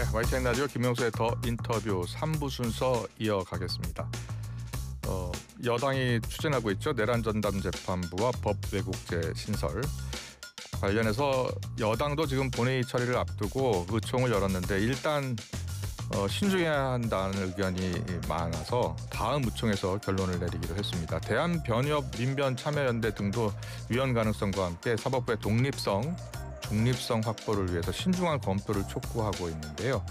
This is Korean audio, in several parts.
네, YTN 라디오 김명수의 더 인터뷰 3부 순서 이어가겠습니다. 여당이 추진하고 있죠. 내란 전담 재판부와 법 왜곡죄 신설 관련해서 여당도 지금 본회의 처리를 앞두고 의총을 열었는데 일단 신중해야 한다는 의견이 많아서 다음 의총에서 결론을 내리기로 했습니다. 대한변협 민변참여연대 등도 위헌 가능성과 함께 사법부의 중립성 확보를 위해서 신중한 검토를 촉구하고 있는데요.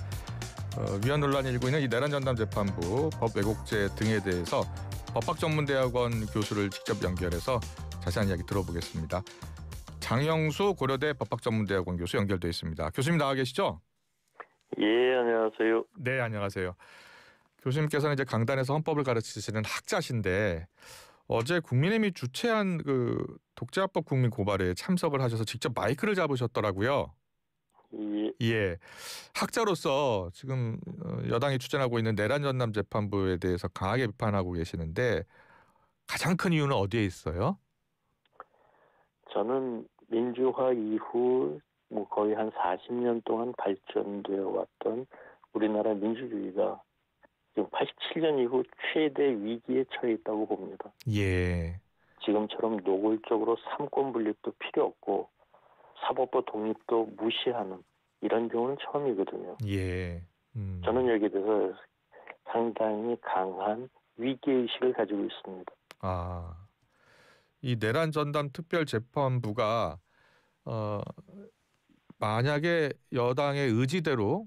위헌 논란이 일고 있는 이 내란 전담 재판부, 법 왜곡죄 등에 대해서 법학전문대학원 교수를 직접 연결해서 자세한 이야기 들어보겠습니다. 장영수 고려대 법학전문대학원 교수 연결돼 있습니다. 교수님 나와 계시죠? 예, 안녕하세요. 네, 안녕하세요. 교수님께서는 이제 강단에서 헌법을 가르치시는 학자신데 어제 국민의힘이 주최한 그 독재화법 국민 고발에 참석을 하셔서 직접 마이크를 잡으셨더라고요. 예. 학자로서 지금 여당이 추진하고 있는 내란 전담 재판부에 대해서 강하게 비판하고 계시는데 가장 큰 이유는 어디에 있어요? 저는 민주화 이후 거의 한 40년 동안 발전되어 왔던 우리나라 민주주의가 지금 87년 이후 최대 위기에 처해 있다고 봅니다. 예. 지금처럼 노골적으로 삼권 분립도 필요 없고 사법부 독립도 무시하는 이런 경우는 처음이거든요. 예. 저는 여기에 대해서 상당히 강한 위기의식을 가지고 있습니다. 이 내란 전담 특별 재판부가 만약에 여당의 의지대로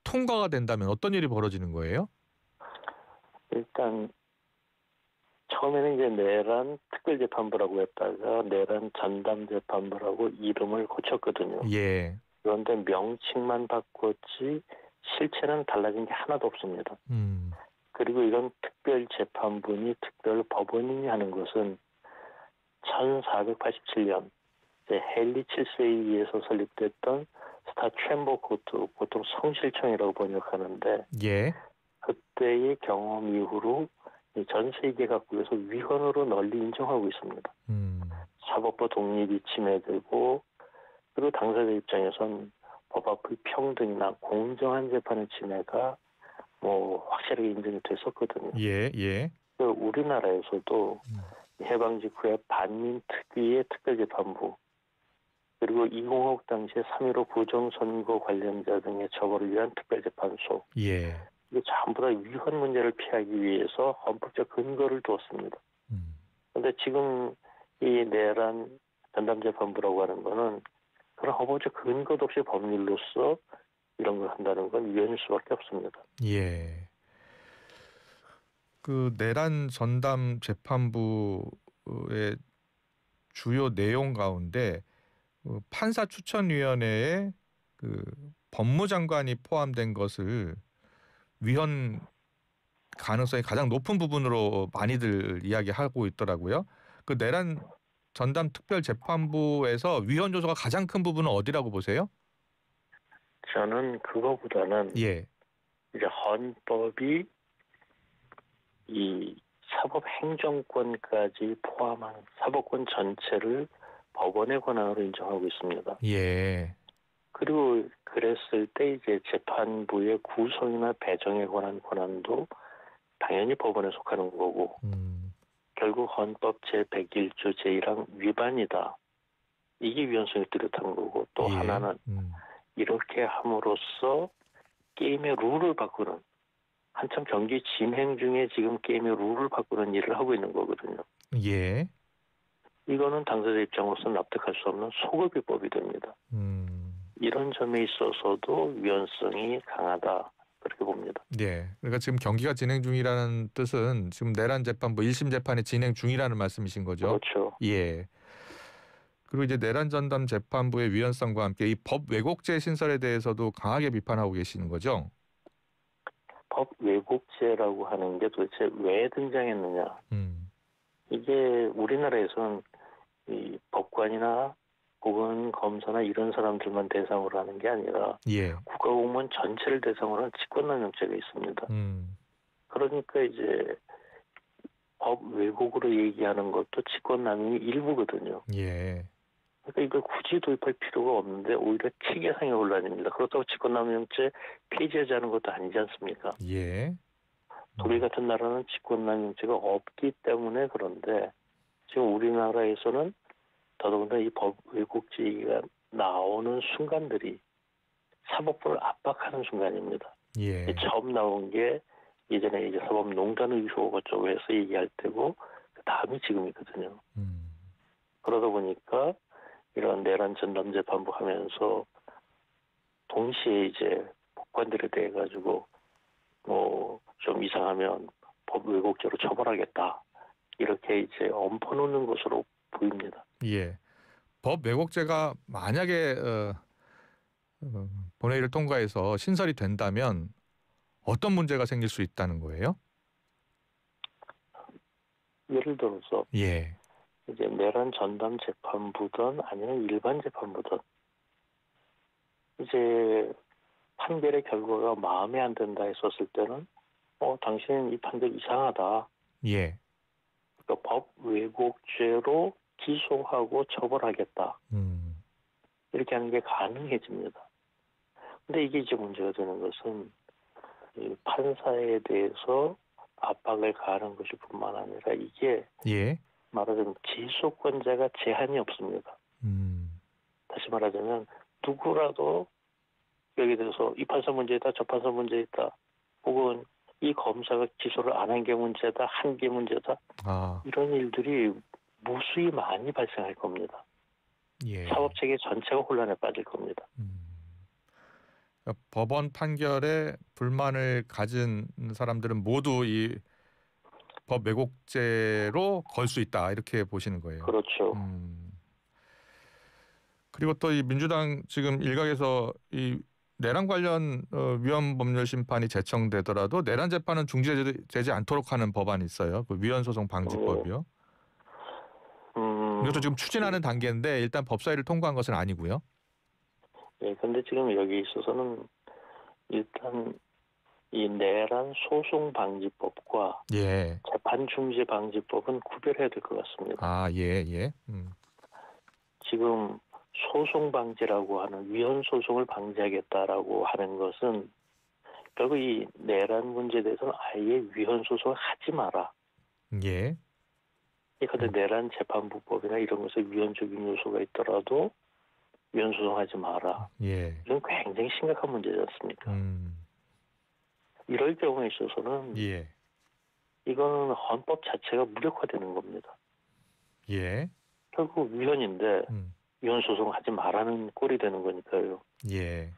통과가 된다면 어떤 일이 벌어지는 거예요? 일단 처음에는 이제 내란 특별재판부라고 했다가 내란 전담재판부라고 이름을 고쳤거든요. 예. 그런데 명칭만 바꿨지 실체는 달라진 게 하나도 없습니다. 그리고 이런 특별재판부니 특별법원이니 하는 것은 1487년 헨리 7세에 의해서 설립됐던 스타 챔버 코트, 보통 성실청이라고 번역하는데 예. 그때의 경험 이후로 전 세계 각국에서 위헌으로 널리 인정하고 있습니다. 사법부 독립이 침해되고 그리고 당사자 입장에선 법 앞의 평등이나 공정한 재판의 침해가 확실하게 인정이 됐었거든요. 예. 우리나라에서도 해방 직후에 반민 특위의 특별재판부 그리고 2005 당시에 3.15 부정선거 관련자 등의 처벌을 위한 특별재판소 예. 이게 전부 다 위헌 문제를 피하기 위해서 헌법적 근거를 두었습니다. 그런데 지금 이 내란 전담재판부라고 하는 거는 그런 헌법적 근거도 없이 법률로서 이런 걸 한다는 건 위헌일 수밖에 없습니다. 예. 그 내란 전담 재판부의 주요 내용 가운데 판사 추천위원회에 그 법무장관이 포함된 것을 위헌 가능성이 가장 높은 부분으로 많이들 이야기하고 있더라고요. 그 내란 전담 특별 재판부에서 위헌 요소가 가장 큰 부분은 어디라고 보세요? 저는 그거보다는 예. 이제 헌법이 이 사법 행정권까지 포함한 사법권 전체를 법원의 권한으로 인정하고 있습니다. 예. 그리고 그랬을 때 이제 재판부의 구성이나 배정에 관한 권한도 당연히 법원에 속하는 거고 결국 헌법 제101조 제1항 위반이다. 이게 위헌성이 뚜렷한 거고 또 하나는 이렇게 함으로써 게임의 룰을 바꾸는 한참 경기 진행 중에 지금 게임의 룰을 바꾸는 일을 하고 있는 거거든요. 예. 이거는 당사자 입장으로서 납득할 수 없는 소급비법이 됩니다. 이런 점에 있어서도 위헌성이 강하다. 그렇게 봅니다. 네. 그러니까 지금 경기가 진행 중이라는 뜻은 지금 내란 재판부 1심 재판이 진행 중이라는 말씀이신 거죠? 그렇죠. 예. 그리고 이제 내란 전담 재판부의 위헌성과 함께 이 법 왜곡죄 신설에 대해서도 강하게 비판하고 계시는 거죠? 법 왜곡죄라고 하는 게 도대체 왜 등장했느냐? 이게 우리나라에서는 이 법관이나 혹은 검사나 이런 사람들만 대상으로 하는 게 아니라 예. 국가공무원 전체를 대상으로 하는 직권남용죄가 있습니다. 그러니까 이제 법 왜곡으로 얘기하는 것도 직권남용이 일부거든요. 예. 그러니까 이걸 굳이 도입할 필요가 없는데 오히려 체계상의 혼란입니다. 그렇다고 직권남용죄 폐지하지 않은 것도 아니지 않습니까? 예. 독일 같은 나라는 직권남용죄가 없기 때문에 그런데 지금 우리나라에서는 더더군다나 이 법 왜곡죄 얘기가 나오는 순간들이 사법부를 압박하는 순간입니다. 예. 처음 나온 게 예전에 이제 사법농단 의혹 어쩌고 해서 얘기할 때고 그 다음이 지금이거든요. 그러다 보니까 이런 내란 전담 재판부 하면서 동시에 이제 법관들에 대해 가지고 뭐 좀 이상하면 법 왜곡죄로 처벌하겠다 이렇게 이제 엎어놓는 것으로 보입니다. 예. 법 왜곡죄가 만약에 본회의를 통과해서 신설이 된다면 어떤 문제가 생길 수 있다는 거예요? 예를 들어서 예. 이제 내란 전담 재판부든 아니면 일반 재판부든 이제 판결의 결과가 마음에 안 든다 했었을 때는 당신 이 판결 이상하다. 예. 그러니까 법 왜곡죄로 기소하고 처벌하겠다. 이렇게 하는 게 가능해집니다. 근데 이게 이제 문제가 되는 것은 이 판사에 대해서 압박을 가하는 것일 뿐만 아니라 이게 예. 말하자면 기소권자가 제한이 없습니다. 다시 말하자면 누구라도 여기 대해서 이 판사 문제다, 저 판사 문제있다, 혹은 이 검사가 기소를 안 한 게 문제다, 한 게 문제다, 이런 일들이 무수히 많이 발생할 겁니다. 예. 사법체계 전체가 혼란에 빠질 겁니다. 그러니까 법원 판결에 불만을 가진 사람들은 모두 이 법 왜곡죄로 걸 수 있다 이렇게 보시는 거예요. 그렇죠. 그리고 또 이 민주당 지금 일각에서 이 내란 관련 위헌 법률 심판이 제청되더라도 내란 재판은 중지되지 않도록 하는 법안이 있어요. 그 위헌 소송 방지법이요. 이것도 지금 추진하는 단계인데 일단 법사위를 통과한 것은 아니고요. 예, 근데 지금 여기 있어서는 일단 이 내란 소송 방지법과 예. 재판 중지 방지법은 구별해야 될 것 같습니다. 예. 지금 소송 방지라고 하는 위헌 소송을 방지하겠다라고 하는 것은 결국 이 내란 문제에 대해서는 아예 위헌 소송을 하지 마라. 예. 그런데 내란 재판부법이나 이런 것에 위헌적인 요소가 있더라도 위헌 소송하지 마라. 예. 이건 굉장히 심각한 문제지 않습니까? 이럴 경우에 있어서는 예. 이거는 헌법 자체가 무력화되는 겁니다. 예. 결국 위헌인데 위헌 소송하지 말라는 꼴이 되는 거니까요. 예.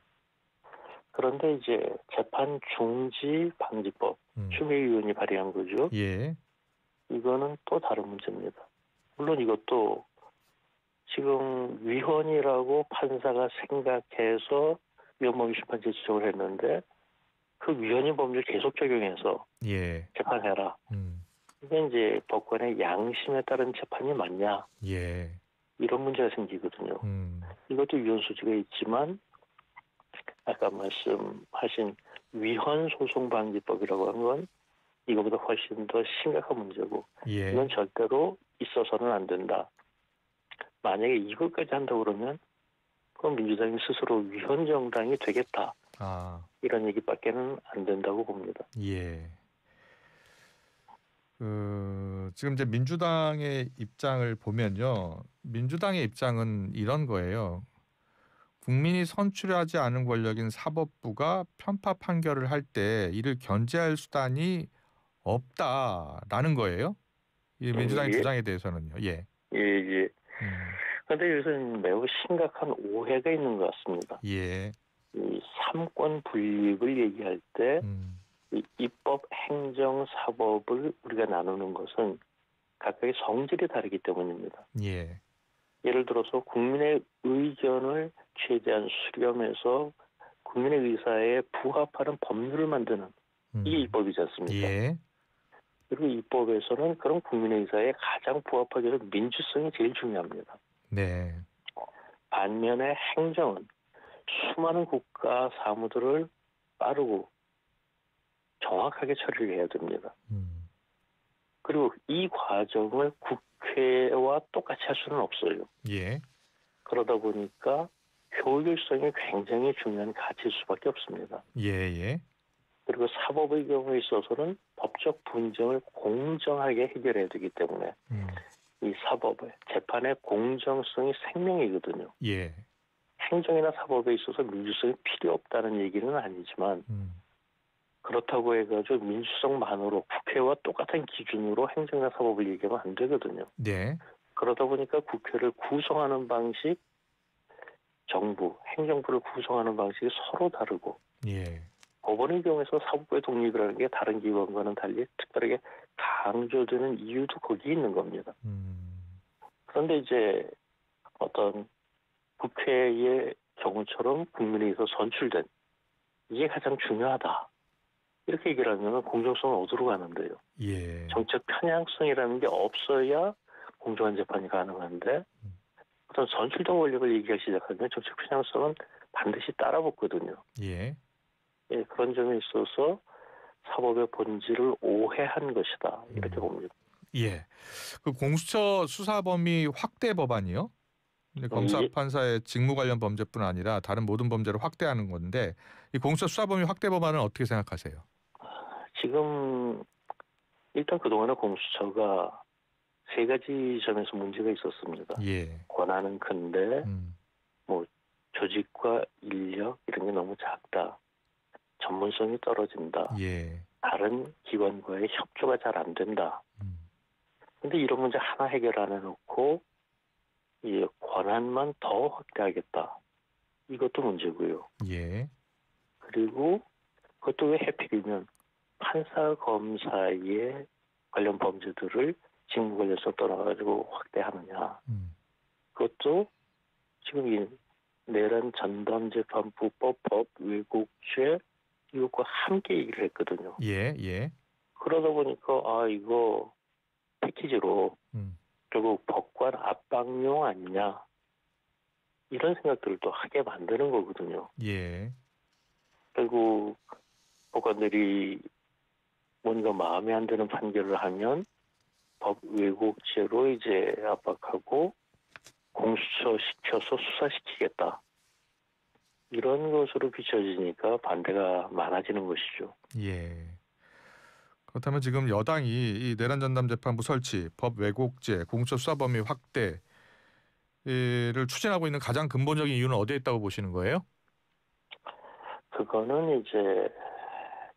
그런데 이제 재판 중지 방지법 추미애 의원이 발의한 거죠. 예. 이거는 또 다른 문제입니다. 물론 이것도 지금 위헌이라고 판사가 생각해서 위헌범위 심판제 지정을 했는데 그 위헌인 법률 계속 적용해서 예. 재판해라. 이게 이제 법관의 양심에 따른 재판이 맞냐? 예. 이런 문제가 생기거든요. 이것도 위헌 소지가 있지만 아까 말씀하신 위헌 소송 방지법이라고 하는 건 이거보다 훨씬 더 심각한 문제고 예. 이건 절대로 있어서는 안 된다. 만약에 이것까지 한다고 그러면 그럼 민주당이 스스로 위헌 정당이 되겠다. 이런 얘기밖에는 안 된다고 봅니다. 예. 지금 이제 민주당의 입장을 보면요. 민주당의 입장은 이런 거예요. 국민이 선출하지 않은 권력인 사법부가 편파 판결을 할 때 이를 견제할 수단이 없다라는 거예요. 이 민주당의 주장에 대해서는요. 예. 예. 그런데 여기서는 매우 심각한 오해가 있는 것 같습니다. 예. 이 삼권 분립을 얘기할 때 이 입법, 행정, 사법을 우리가 나누는 것은 각각의 성질이 다르기 때문입니다. 예. 예를 들어서 국민의 의견을 최대한 수렴해서 국민의 의사에 부합하는 법률을 만드는 이게 입법이지 않습니까? 예. 그리고 입법에서는 그런 국민의 의사에 가장 부합하기 위해서 민주성이 제일 중요합니다. 네. 반면에 행정은 수많은 국가 사무들을 빠르고 정확하게 처리를 해야 됩니다. 그리고 이 과정을 국회와 똑같이 할 수는 없어요. 예. 그러다 보니까 효율성이 굉장히 중요한 가치일 수밖에 없습니다. 예, 예. 그리고 사법의 경우에 있어서는 법적 분쟁을 공정하게 해결해야 되기 때문에 이 사법의 재판의 공정성이 생명이거든요. 예. 행정이나 사법에 있어서 민주성이 필요 없다는 얘기는 아니지만 그렇다고 해가지고 민주성만으로 국회와 똑같은 기준으로 행정이나 사법을 얘기하면 안 되거든요. 네. 그러다 보니까 국회를 구성하는 방식, 정부, 행정부를 구성하는 방식이 서로 다르고 예. 법원의 경우에서 사법부의 독립이라는 게 다른 기관과는 달리 특별하게 강조되는 이유도 거기에 있는 겁니다. 그런데 이제 어떤 국회의 경우처럼 국민에 의해서 선출된 이게 가장 중요하다. 이렇게 얘기를 하면 공정성은 어디로 가는데요. 예. 정책 편향성이라는 게 없어야 공정한 재판이 가능한데 어떤 선출된 권력을 얘기하기 시작하면 정책 편향성은 반드시 따라붙거든요. 예. 예, 그런 점에 있어서 사법의 본질을 오해한 것이다. 이렇게 봅니다. 예. 그 공수처 수사 범위 확대 법안이요? 검사 예. 판사의 직무 관련 범죄뿐 아니라 다른 모든 범죄를 확대하는 건데 이 공수처 수사 범위 확대 법안은 어떻게 생각하세요? 지금 일단 그동안의 공수처가 세 가지 점에서 문제가 있었습니다. 예. 권한은 큰데 뭐 조직과 인력 이런 게 너무 작다. 전문성이 떨어진다. 예. 다른 기관과의 협조가 잘 안 된다. 근데 이런 문제 하나 해결 안 해놓고 이 권한만 더 확대하겠다. 이것도 문제고요. 예. 그리고 그것도 왜 해필이면 판사 검사의 관련 범죄들을 직무 관련성 떠나가지고 확대하느냐. 그것도 지금 이 내란 전담재판부법 법 왜곡죄 이것과 함께 얘기를 했거든요. 예. 예. 그러다 보니까 이거 패키지로 결국 법관 압박용 아니냐 이런 생각들을 또 하게 만드는 거거든요. 예. 결국 법관들이 뭔가 마음에 안 드는 판결을 하면 법 왜곡죄로 이제 압박하고 공수처 시켜서 수사시키겠다. 이런 것으로 비춰지니까 반대가 많아지는 것이죠. 예. 그렇다면 지금 여당이 이 내란 전담 재판부 설치, 법 왜곡죄, 공수처 수사 범위 확대를 추진하고 있는 가장 근본적인 이유는 어디에 있다고 보시는 거예요? 그거는 이제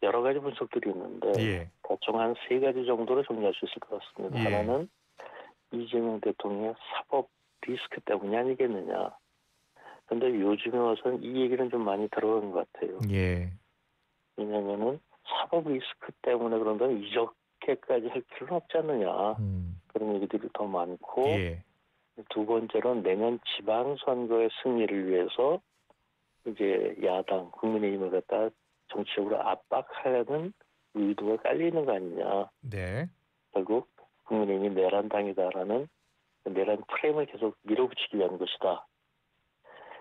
여러 가지 분석들이 있는데 예. 대충 한 세 가지 정도로 정리할 수 있을 것 같습니다. 예. 하나는 이재명 대통령의 사법 리스크 때문이 아니겠느냐. 그런데 요즘에 와서는 이 얘기는 좀 많이 들어간 것 같아요. 예. 왜냐하면은 사법 리스크 때문에 그런다면 이렇게까지 할 필요는 없지 않느냐. 그런 얘기들이 더 많고 예. 두 번째로는 내년 지방선거의 승리를 위해서 이제 야당 국민의힘을 갖다 정치적으로 압박하려는 의도가 깔리는 거 아니냐. 네. 결국 국민의힘이 내란당이다라는 내란 프레임을 계속 밀어붙이기 위한 것이다.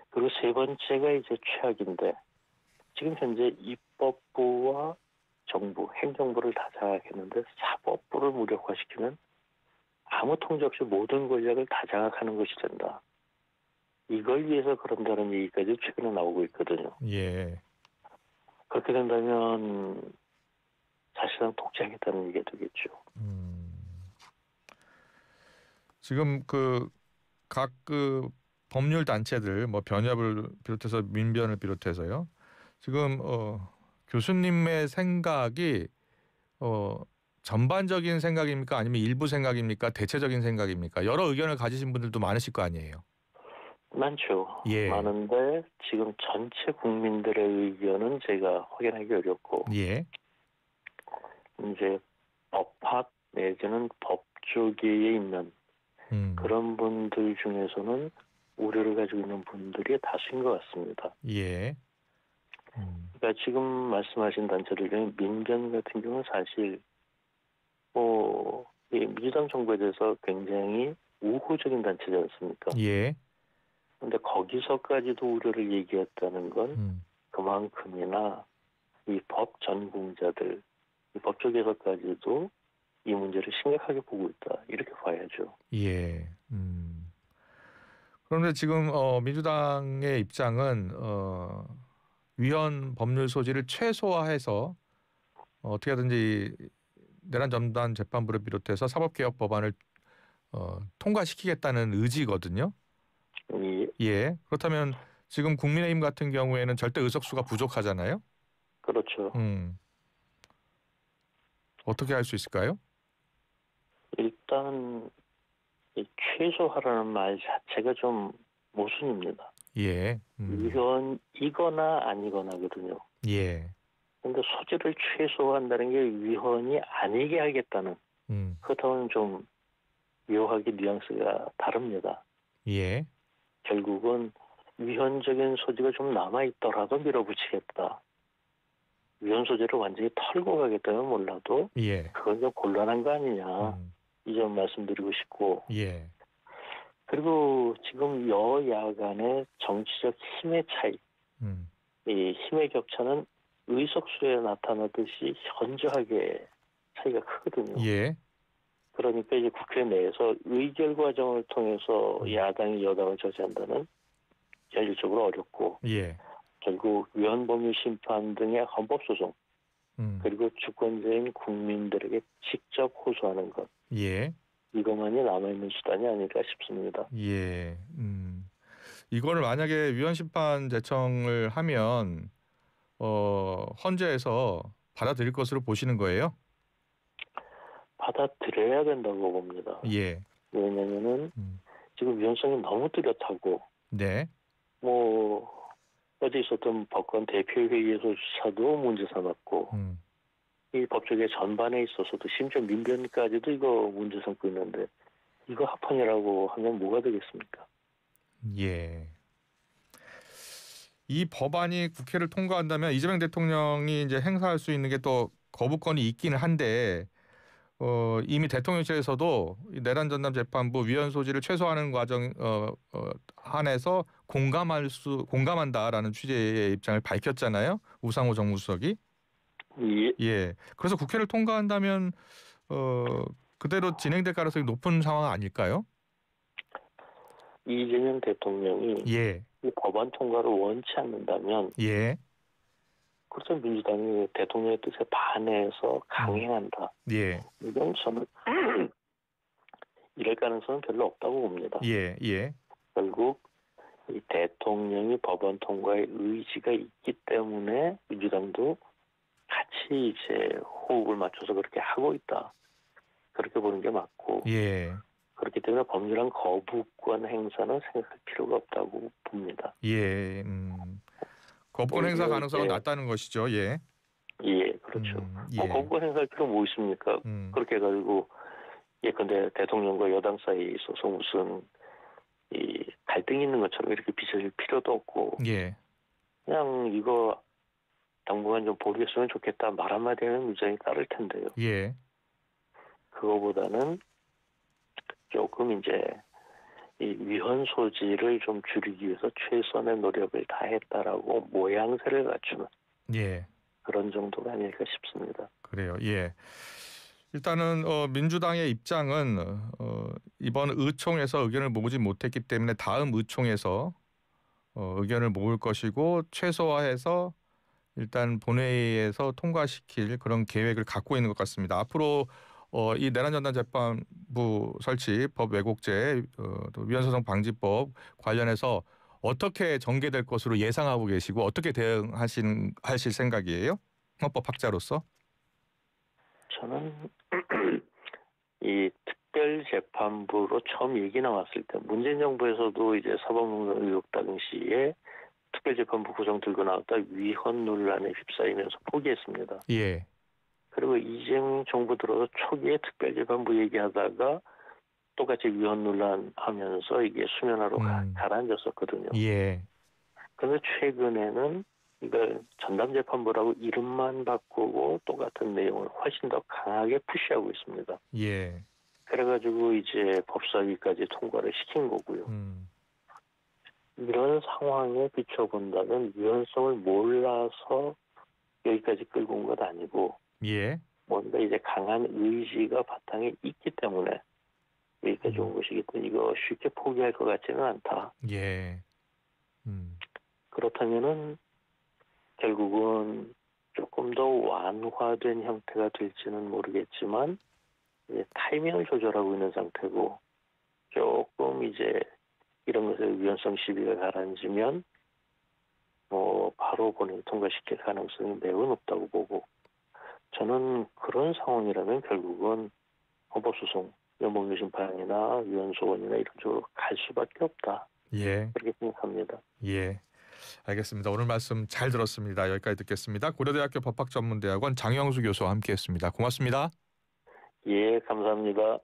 그리고 세 번째가 이제 최악인데 지금 현재 입법부와 정부, 행정부를 다 장악했는데 사법부를 무력화시키면 아무 통제 없이 모든 권력을 다 장악하는 것이 된다. 이걸 위해서 그런다는 얘기까지 최근에 나오고 있거든요. 예. 그렇게 된다면 사실상 독재하겠다는 얘기가 되겠죠. 지금 각 법률 단체들 뭐 변협을 비롯해서 민변을 비롯해서요. 지금 교수님의 생각이 전반적인 생각입니까? 아니면 일부 생각입니까? 대체적인 생각입니까? 여러 의견을 가지신 분들도 많으실 거 아니에요. 많죠. 예. 많은데 지금 전체 국민들의 의견은 제가 확인하기 어렵고 예. 이제 법학 내지는 법조계에 있는 그런 분들 중에서는 우려를 가지고 있는 분들이 다수인 것 같습니다. 예. 그러니까 지금 말씀하신 단체들 중에 민변 같은 경우는 사실 이 민주당 정부에 대해서 굉장히 우호적인 단체지 않습니까? 예. 그런데 거기서까지도 우려를 얘기했다는 건 그만큼이나 이 법 전공자들, 이 법조계에서까지도 이 문제를 심각하게 보고 있다. 이렇게 봐야죠. 예. 그런데 지금 민주당의 입장은 위헌 법률 소지를 최소화해서 어떻게든지 내란 전담 재판부를 비롯해서 사법개혁 법안을 통과시키겠다는 의지거든요. 예, 예. 그렇다면 지금 국민의힘 같은 경우에는 절대 의석수가 부족하잖아요. 그렇죠. 어떻게 할 수 있을까요? 일단 이 최소화라는 말 자체가 좀 모순입니다. 예. 위헌이거나 아니거나거든요. 예. 근데 소지를 최소화한다는 게 위헌이 아니게 하겠다는, 음. 그렇다면 좀 묘하게 뉘앙스가 다릅니다. 예. 결국은 위헌적인 소지가 좀 남아있더라도 밀어붙이겠다. 위헌 소지를 완전히 털고 가겠다면 몰라도 예. 그건 좀 곤란한 거 아니냐. 이 점 말씀드리고 싶고. 예. 그리고 지금 여야 간의 정치적 힘의 차이, 이 힘의 격차는 의석수에 나타나듯이 현저하게 차이가 크거든요. 예. 그러니까 이제 국회 내에서 의결 과정을 통해서 야당이 여당을 저지한다는 현실적으로 어렵고, 예. 결국 위헌법률 심판 등의 헌법소송, 그리고 주권자인 국민들에게 직접 호소하는 것, 예. 이것만이 남아있는 수단이 아닐까 싶습니다. 예. 이거를 만약에 위헌심판 제청을 하면 헌재에서 받아들일 것으로 보시는 거예요? 받아들여야 된다고 봅니다. 예. 왜냐면은 지금 위헌성이 너무 뚜렷하고, 네. 어제 있었던 법관 대표회의에서조차도 문제 삼았고, 이 법조계 전반에 있어서도 심지어 민변까지도 이거 문제 삼고 있는데, 이거 합헌이라고 하면 뭐가 되겠습니까? 예. 이 법안이 국회를 통과한다면 이재명 대통령이 이제 행사할 수 있는 게 또 거부권이 있기는 한데 이미 대통령실에서도 내란 전담 재판부 위헌 소지를 최소화하는 과정 한해서 공감한다라는 취지의 입장을 밝혔잖아요. 우상호 정무수석이. 예. 예. 그래서 국회를 통과한다면 그대로 진행될 가능성이 높은 상황 아닐까요? 이재명 대통령이 예. 이 법안 통과를 원치 않는다면, 예. 그래서 민주당이 대통령의 뜻에 반해서 강행한다. 예. 이건 저는 이럴 가능성은 별로 없다고 봅니다. 예. 예. 결국 이 대통령이 법안 통과의 의지가 있기 때문에 민주당도 같이 이제 호흡을 맞춰서 그렇게 하고 있다. 그렇게 보는 게 맞고, 예. 그렇기 때문에 법률안 거부권 행사는 생각할 필요가 없다고 봅니다. 예. 거부권 행사 가능성은 낮다는 것이죠. 예. 예, 그렇죠. 예. 거부권 행사할 필요 뭐 있습니까? 그렇게 해가지고 예컨대 대통령과 여당 사이에 있어서 무슨 이 갈등이 있는 것처럼 이렇게 비춰질 필요도 없고, 예. 그냥 이거 당분간 좀 보류했으면 좋겠다 말 한마디 하면 민주당이 따를 텐데요. 예. 그거보다는 조금 이제 이 위헌 소지를 좀 줄이기 위해서 최선의 노력을 다했다라고 모양새를 갖추는 예. 그런 정도가 아닐까 싶습니다. 그래요. 예. 일단은 민주당의 입장은 이번 의총에서 의견을 모으지 못했기 때문에 다음 의총에서 의견을 모을 것이고 최소화해서 일단 본회의에서 통과시킬 그런 계획을 갖고 있는 것 같습니다. 앞으로 이 내란 전담 재판부 설치, 법 왜곡죄, 또 위헌소송 방지법 관련해서 어떻게 전개될 것으로 예상하고 계시고 어떻게 대응하실 생각이에요? 헌법학자로서? 저는 이 특별재판부로 처음 얘기 나왔을 때 문재인 정부에서도 이제 사법농단 의혹 당시에 특별재판부 구성 들고 나왔다 위헌 논란에 휩싸이면서 포기했습니다. 예. 그리고 이재명 정부 들어서 초기에 특별재판부 얘기하다가 똑같이 위헌 논란 하면서 이게 수면화로 가라앉았었거든요. 예. 그런데 최근에는 이걸 전담재판부라고 이름만 바꾸고 똑같은 내용을 훨씬 더 강하게 푸시하고 있습니다. 예. 그래가지고 이제 법사위까지 통과를 시킨 거고요. 이런 상황에 비춰본다면 위헌성을 몰라서 여기까지 끌고 온 것 아니고 예. 뭔가 이제 강한 의지가 바탕에 있기 때문에 여기까지 온 것이기 때문에 이거 쉽게 포기할 것 같지는 않다. 예. 그렇다면은 결국은 조금 더 완화된 형태가 될지는 모르겠지만 이제 타이밍을 조절하고 있는 상태고 조금 이제 이런 것의 위헌성 시비가 가라앉으면 뭐 바로 본회의 통과시킬 가능성이 매우 높다고 보고 저는 그런 상황이라면 결국은 헌법소송, 연봉유 심판이나 위헌소원이나 이런 쪽으로 갈 수밖에 없다. 예. 그렇게 생각합니다. 예. 알겠습니다. 오늘 말씀 잘 들었습니다. 여기까지 듣겠습니다. 고려대학교 법학전문대학원 장영수 교수와 함께했습니다. 고맙습니다. 예, 감사합니다.